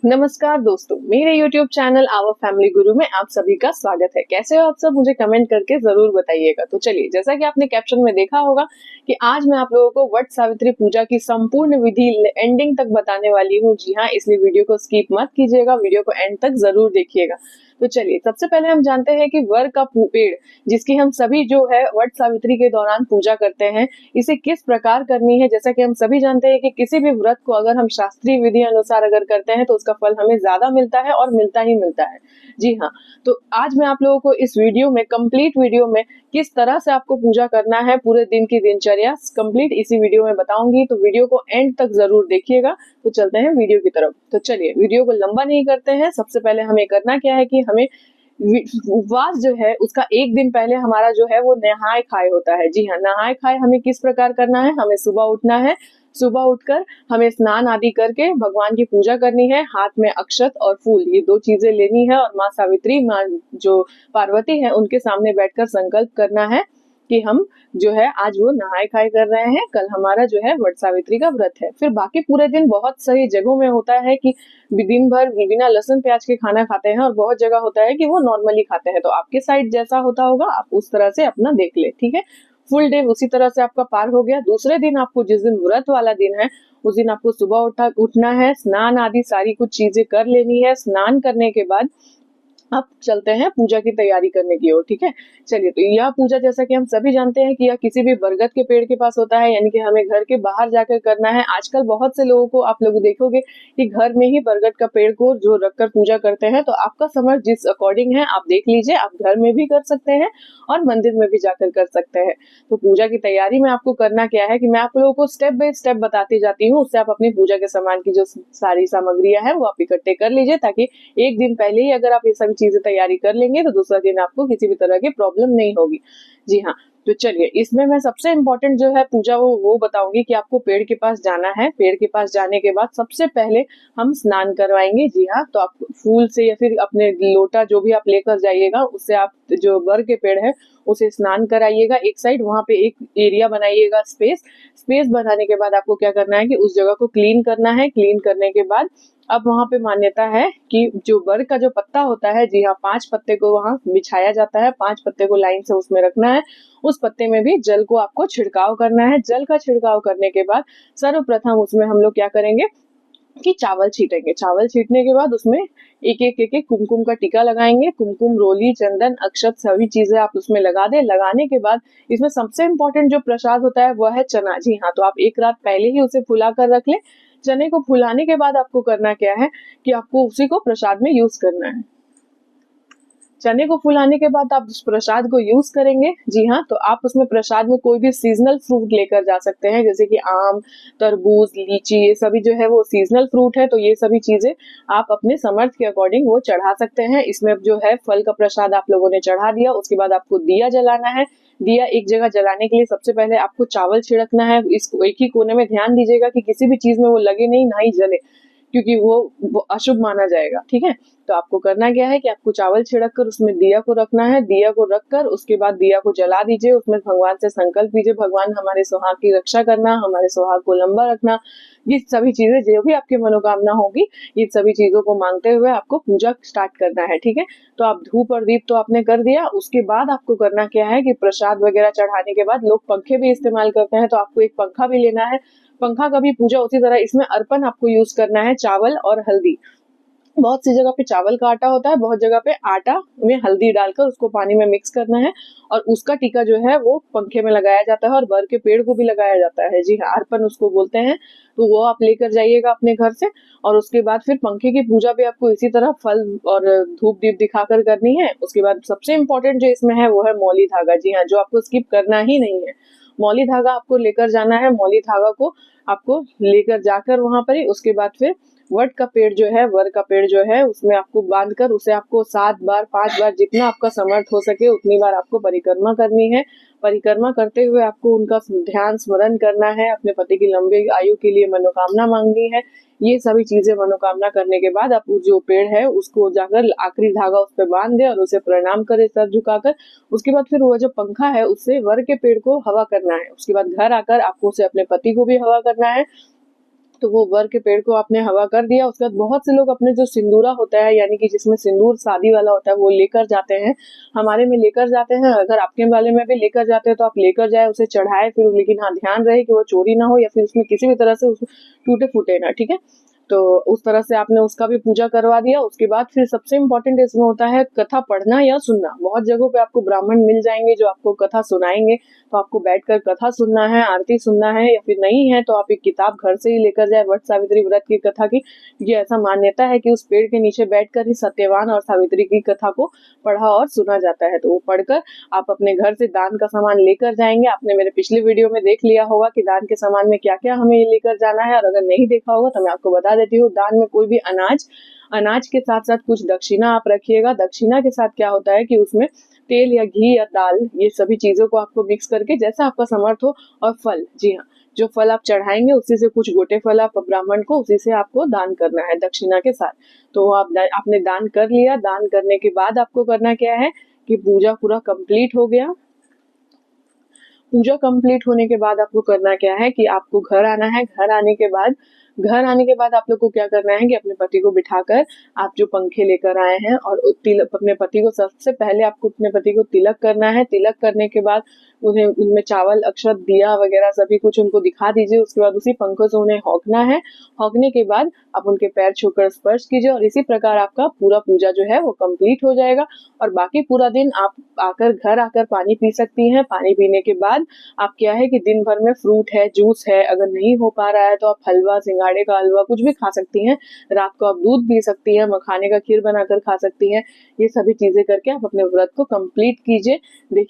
नमस्कार दोस्तों, मेरे YouTube चैनल आवर फैमिली गुरु में आप सभी का स्वागत है। कैसे हो आप सब, मुझे कमेंट करके जरूर बताइएगा। तो चलिए, जैसा कि आपने कैप्शन में देखा होगा कि आज मैं आप लोगों को वट सावित्री पूजा की संपूर्ण विधि एंडिंग तक बताने वाली हूँ। जी हाँ, इसलिए वीडियो को स्किप मत कीजिएगा, वीडियो को एंड तक जरूर देखिएगा। तो चलिए, सबसे पहले हम जानते हैं कि वर का पेड़ जिसकी हम सभी जो है वट सावित्री के दौरान पूजा करते हैं, इसे किस प्रकार करनी है। जैसा कि हम सभी जानते हैं कि किसी भी व्रत को अगर हम शास्त्रीय विधि अनुसार अगर करते हैं तो उसका फल हमें ज्यादा मिलता है और मिलता ही मिलता है। जी हाँ, तो आज मैं आप लोगों को इस वीडियो में, कंप्लीट वीडियो में, किस तरह से आपको पूजा करना है, पूरे दिन की दिनचर्या कंप्लीट इसी वीडियो में बताऊंगी। तो वीडियो को एंड तक जरूर देखिएगा। तो चलते हैं वीडियो की तरफ। तो चलिए, वीडियो को लंबा नहीं करते हैं। सबसे पहले हमें करना क्या है कि हमें उपवास जो है उसका एक दिन पहले हमारा जो है वो नहाए खाए होता है। जी हाँ, नहाए खाए हमें किस प्रकार करना है, हमें सुबह उठना है। सुबह उठकर हमें स्नान आदि करके भगवान की पूजा करनी है। हाथ में अक्षत और फूल, ये दो चीजें लेनी है और माँ सावित्री, माँ जो पार्वती है, उनके सामने बैठकर संकल्प करना है कि हम जो है आज वो नहाए खाए कर रहे हैं। कल हमारा जो है वट सावित्री का व्रत है। फिर बाकी पूरे दिन बहुत सही जगहों में होता है कि दिन भर बिना लहसुन प्याज के खाना खाते हैं और बहुत जगह होता है कि वो नॉर्मली खाते हैं। तो आपके साइड जैसा होता होगा आप उस तरह से अपना देख ले, ठीक है। फुल डे उसी तरह से आपका पार हो गया। दूसरे दिन आपको, जिस दिन व्रत वाला दिन है, उस दिन आपको सुबह उठना है, स्नान आदि सारी कुछ चीजें कर लेनी है। स्नान करने के बाद अब चलते हैं पूजा की तैयारी करने की ओर, ठीक है। चलिए, तो यह पूजा जैसा कि हम सभी जानते हैं कि यह किसी भी बरगद के पेड़ के पास होता है, यानी कि हमें घर के बाहर जाकर करना है। आजकल बहुत से लोगों को आप लोग देखोगे कि घर में ही बरगद का पेड़ को जो रखकर पूजा करते हैं। तो आपका समझ जिस अकॉर्डिंग है आप देख लीजिए, आप घर में भी कर सकते हैं और मंदिर में भी जाकर कर सकते हैं। तो पूजा की तैयारी में आपको करना क्या है कि मैं आप लोगों को स्टेप बाय स्टेप बताती जाती हूँ। उससे आप अपनी पूजा के सामान की जो सारी सामग्रियां हैं वो आप इकट्ठे कर लीजिए, ताकि एक दिन पहले ही अगर आप ये सभी चीजें तैयारी कर लेंगे तो दूसरा दिन आपको किसी भी तरह की प्रॉब्लम नहीं होगी। जी हाँ, तो चलिए, इसमें मैं सबसे इम्पोर्टेंट जो है पूजा वो बताऊंगी कि आपको पेड़ के पास जाना है। पेड़ के पास जाने के बाद सबसे पहले हम स्नान करवाएंगे। जी हाँ, तो आप फूल से या फिर अपने लोटा जो भी आप लेकर जाइएगा उससे आप जो बर के पेड़ है उसे स्नान कराइएगा। एक साइड वहां पे एक एरिया बनाइएगा, स्पेस बनाने के बाद आपको क्या करना है कि उस जगह को क्लीन करना है। क्लीन करने के बाद अब वहां पे मान्यता है कि जो बर का जो पत्ता होता है, जी हाँ, 5 पत्ते को वहां बिछाया जाता है। 5 पत्ते को लाइन से उसमें रखना है। उस पत्ते में भी जल को आपको छिड़काव करना है। जल का छिड़काव करने के बाद सर्वप्रथम उसमें हम लोग क्या करेंगे कि चावल छीटेंगे। चावल छीटने के बाद उसमें एक एक कुमकुम का टीका लगाएंगे। कुमकुम, रोली, चंदन, अक्षत सभी चीजें आप उसमें लगा दे। लगाने के बाद इसमें सबसे इम्पोर्टेंट जो प्रसाद होता है वह है चना। जी हाँ, तो आप एक रात पहले ही उसे फुला कर रख ले। चने को फुलाने के बाद आपको करना क्या है कि आपको उसी को प्रसाद में यूज करना है। चने को फुलाने के बाद आप उस प्रसाद को यूज करेंगे। जी हाँ, तो आप उसमें प्रसाद में कोई भी सीजनल फ्रूट लेकर जा सकते हैं, जैसे कि आम, तरबूज, लीची, ये सभी जो है वो सीजनल फ्रूट है। तो ये सभी चीजें आप अपने समर्थ के अकॉर्डिंग वो चढ़ा सकते हैं। इसमें जो है फल का प्रसाद आप लोगों ने चढ़ा दिया। उसके बाद आपको दिया जलाना है। दिया एक जगह जलाने के लिए सबसे पहले आपको चावल छिड़कना है। इसको एक ही कोने में ध्यान दीजिएगा कि किसी भी चीज में वो लगे नहीं, ना ही जले, क्योंकि वो अशुभ माना जाएगा, ठीक है। तो आपको करना क्या है कि आपको चावल छिड़क कर उसमें दिया को रखना है। दिया को रखकर उसके बाद दिया को जला दीजिए। उसमें भगवान से संकल्प कीजिए, भगवान हमारे सुहाग की रक्षा करना, हमारे सुहाग को लंबा रखना। ये सभी चीजें जो भी आपकी मनोकामना होगी, ये सभी चीजों को मांगते हुए आपको पूजा स्टार्ट करना है, ठीक है। तो आप धूप और दीप तो आपने कर दिया। उसके बाद आपको करना क्या है कि प्रसाद वगैरह चढ़ाने के बाद लोग पंखे भी इस्तेमाल करते हैं, तो आपको एक पंखा भी लेना है। पंखा का भी पूजा उसी तरह, इसमें अर्पण आपको यूज करना है चावल और हल्दी। बहुत सी जगह पे चावल का आटा होता है, बहुत जगह पे आटा में हल्दी डालकर उसको पानी में मिक्स करना है और उसका टीका जो है वो पंखे में लगाया जाता है और बर के पेड़ को भी लगाया जाता है। जी हाँ, अर्पण उसको बोलते हैं। तो वो आप लेकर जाइएगा अपने घर से। और उसके बाद फिर पंखे की पूजा भी आपको इसी तरह फल और धूप दीप दिखाकर करनी है। उसके बाद सबसे इम्पोर्टेंट जो इसमें है वो है मौली धागा। जी हाँ, जो आपको स्किप करना ही नहीं है। मौली धागा आपको लेकर जाना है। मौली धागा को आपको लेकर जाकर वहां पर ही उसके बाद फिर वट का पेड़ जो है, वर का पेड़ जो है, उसमें आपको बांधकर उसे आपको 7 बार 5 बार जितना आपका समर्थ हो सके उतनी बार आपको परिक्रमा करनी है। परिक्रमा करते हुए आपको उनका ध्यान स्मरण करना है। अपने पति की लंबी आयु के लिए मनोकामना मांगनी है। ये सभी चीजें मनोकामना करने के बाद आप जो पेड़ है उसको जाकर आखिरी धागा उस पर बांध दे और उसे प्रणाम करे सर झुकाकर। उसके बाद फिर वो जो पंखा है उससे वर के पेड़ को हवा करना है। उसके बाद घर आकर आपको उसे अपने पति को भी हवा करना है। तो वो बर के पेड़ को आपने हवा कर दिया। उसके बाद बहुत से लोग अपने जो सिंदूरा होता है, यानी कि जिसमें सिंदूर शादी वाला होता है, वो लेकर जाते हैं। हमारे में लेकर जाते हैं, अगर आपके वाले में भी लेकर जाते हैं तो आप लेकर जाए, उसे चढ़ाए फिर, लेकिन हाँ ध्यान रहे कि वो चोरी ना हो या फिर उसमें किसी भी तरह से टूटे फूटे ना, ठीक है। तो उस तरह से आपने उसका भी पूजा करवा दिया। उसके बाद फिर सबसे इम्पोर्टेंट इसमें होता है कथा पढ़ना या सुनना। बहुत जगहों पे आपको ब्राह्मण मिल जाएंगे जो आपको कथा सुनाएंगे, तो आपको बैठकर कथा सुनना है, आरती सुनना है, या फिर नहीं है तो आप एक किताब घर से ही लेकर जाए वट सावित्री व्रत की कथा की। ये ऐसा मान्यता है कि उस पेड़ के नीचे बैठकर ही सत्यवान और सावित्री की कथा को पढ़ा और सुना जाता है। तो वो पढ़कर आप अपने घर से दान का सामान लेकर जाएंगे। आपने मेरे पिछले वीडियो में देख लिया होगा कि दान के सामान में क्या क्या हमें लेकर जाना है, और अगर नहीं देखा होगा तो मैं आपको बता देती हूँ। दान में कोई भी अनाज के साथ साथ कुछ दक्षिणा आप रखिएगा। दक्षिणा के साथ क्या होता है कि उसमें तेल या घी या दाल, ये सभी चीजों को आपको मिक्स करके जैसा आपका समर्थ हो, और फल, जी हाँ, जो फल आप चढ़ाएंगे उसी से कुछ गोटे फल आप ब्राह्मण को उसी से आपको दान करना है दक्षिणा के साथ। तो आपने दान कर लिया। दान करने के बाद आपको करना क्या है कि पूजा पूरा कंप्लीट हो गया। पूजा कंप्लीट होने के बाद आपको करना क्या है कि आपको घर आना है। घर आने के बाद आप लोग को क्या करना है कि अपने पति को बिठाकर आप जो पंखे लेकर आए हैं, और अपने पति को सबसे पहले आपको अपने पति को तिलक करना है। तिलक करने के बाद उन्हें उनमें चावल, अक्षत, दिया वगैरह सभी कुछ उनको दिखा दीजिए। उसके बाद उसी पंखों से उन्हें हौंकना है। हौंकने के बाद आप उनके पैर छूकर स्पर्श कीजिए, और इसी प्रकार आपका पूरा पूजा जो है वो कंप्लीट हो जाएगा। और बाकी पूरा दिन आप घर आकर पानी पी सकती हैं। पानी पीने के बाद आप क्या है कि दिन भर में फ्रूट है, जूस है, अगर नहीं हो पा रहा है तो आप हलवा, सिंगाड़े का हलवा कुछ भी खा सकती हैं। रात को आप दूध पी सकती हैं, मखाने का खीर बनाकर खा सकती हैं। ये सभी चीजें करके आप अपने व्रत को कंप्लीट कीजिए। देखिए